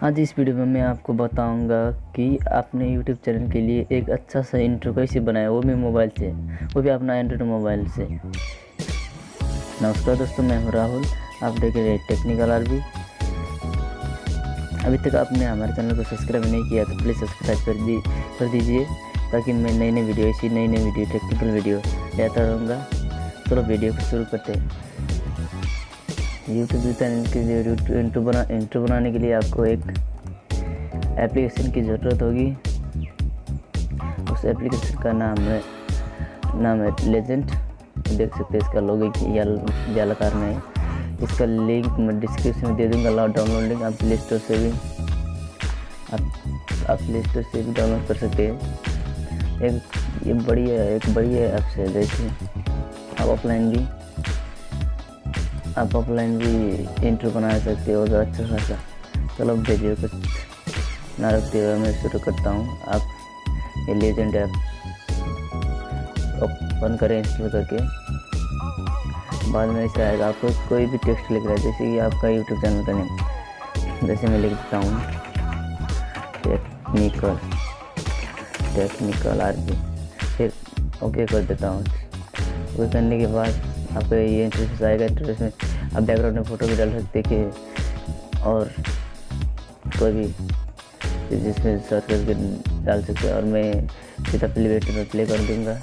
आज इस वीडियो में मैं आपको बताऊंगा कि आपने यूट्यूब चैनल के लिए एक अच्छा सा इंट्रो कैसे बनाया, वो भी मोबाइल से, वो भी अपना एंड्रॉइड मोबाइल से। नमस्कार दोस्तों, मैं हूं राहुल। आप देख रहे हैं टेक्निकल आरबी। अभी तक आपने हमारे चैनल को सब्सक्राइब नहीं किया तो प्लीज़ सब्सक्राइब कर दीजिए, ताकि मैं नई नई वीडियो, ऐसी नई नई वीडियो, टेक्निकल वीडियो लेता रहूँगा। चलो वीडियो को शुरू करते हैं। यूट्यूब चैनल के लिए इंट्रो बनाने के लिए आपको एक एप्लीकेशन की ज़रूरत होगी। उस एप्लीकेशन का नाम है लेजेंड। देख सकते हैं इसका लोगो जालाकार में है। इसका लिंक मैं डिस्क्रिप्शन में दे दूँगा। डाउनलोड लिंक आप प्ले स्टोर से भी डाउनलोड कर सकते हैं। एक बढ़िया ऐप्स है। देखिए आप ऑफलाइन भी इंट्रो बना सकते हो, अच्छा खासा। चलो वीडियो को ना रखते हुए मैं शुरू करता हूँ। आप ये लेजेंड ऐप ओपन करें इंस्टॉल करके। बाद में ऐसा आएगा, आपको कोई भी टेक्स्ट लिख रहा है, जैसे कि आपका यूट्यूब चैनल का नेम, जैसे मैं लिख देता हूँ टेक्निकल आरबी, फिर ओके कर देता हूँ। ओके करने के बाद आपको ये इंटरफेस आएगा। इंटरफेस में आप बैकग्राउंड में फ़ोटो भी डाल सकते हैं और कोई भी जिसमें सर्च करके डाल सकते हैं। और मैं सीधा प्ले बटन में प्ले कर दूँगा।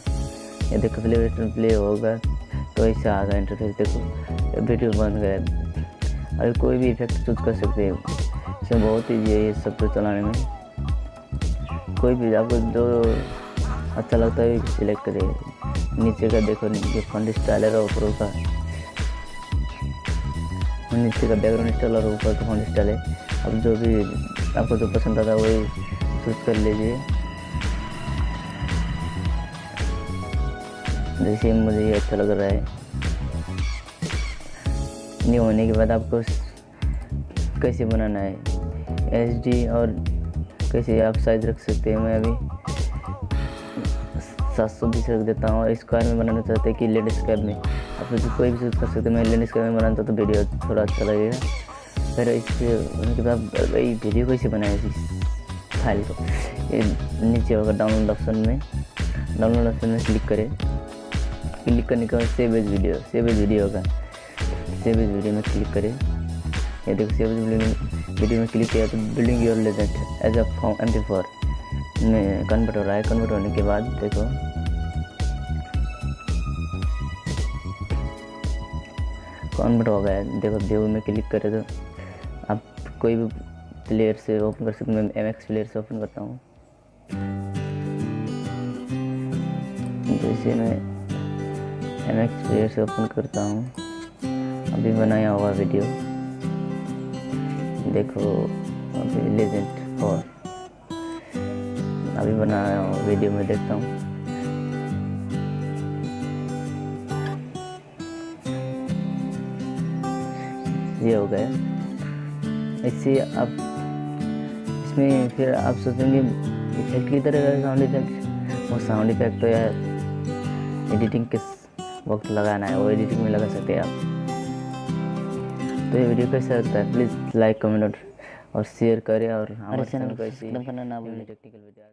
ये देखो प्ले बटन में प्ले होगा तो ऐसा आएगा इंटरफेस। देखो वीडियो बन गया। अभी कोई भी इफेक्ट चूज कर सकते हैं। इसमें बहुत ईजी है ये सब कुछ चलाने में। कोई भी आपको जो अच्छा लगता है सिलेक्ट करें। नीचे का देखो, नीचे फॉन्ट स्टाइल है, ऊपर का नीचे का बैकग्राउंड स्टाइल और ऊपर का फॉन्ट स्टाइल है। अब जो भी आपको जो पसंद आता है वही चूज कर लीजिए। जैसे मुझे ये अच्छा लग रहा है। ये होने के बाद आपको कैसे बनाना है, HD और कैसे आप साइज रख सकते हैं। मैं अभी 720 रख देता हूँ। और स्क्वायर में बनाना चाहते हैं कि लैंडस्केप में, आप कोई भी चूज कर सकते हैं। मैं लैंडस्केप में बनाता तो वीडियो थोड़ा अच्छा लगेगा। फिर इसके उनके बाद भाई वीडियो कैसे बनाए इस फाइल को, ये नीचे होगा डाउनलोड ऑप्शन में क्लिक करें। क्लिक करने के बाद सेव एज वीडियो होगा। सेव एज वीडियो में क्लिक करें। ये देखो सेव एज वीडियो में क्लिक किया तो building your legend as a MP4 में कन्वर्ट हो रहा है। कन्वर्ट होने के बाद देखो कन्वर्ट हो गया। देखो व्यू में क्लिक करें तो आप कोई भी प्लेयर से ओपन कर सकते हैं। मैं MX प्लेयर से ओपन करता हूँ। जैसे मैं MX प्लेयर से ओपन करता हूँ, अभी बनाया हुआ वीडियो देखो, अभी लेजेंड 4 अभी बनाया हुआ वीडियो में देखता हूँ। ये हो गया। इससे आप इसमें फिर आप सोचेंगे इफेक्ट की तरह साउंड इफेक्ट, वो साउंड इफेक्ट तो यार एडिटिंग किस वक्त लगाना है, वो एडिटिंग में लगा सकते हैं आप। तो ये वीडियो कैसा लगता है प्लीज़ लाइक, कमेंट और शेयर करें। और हमारे चैनल को ऐसे करना ना भूलें। Technical video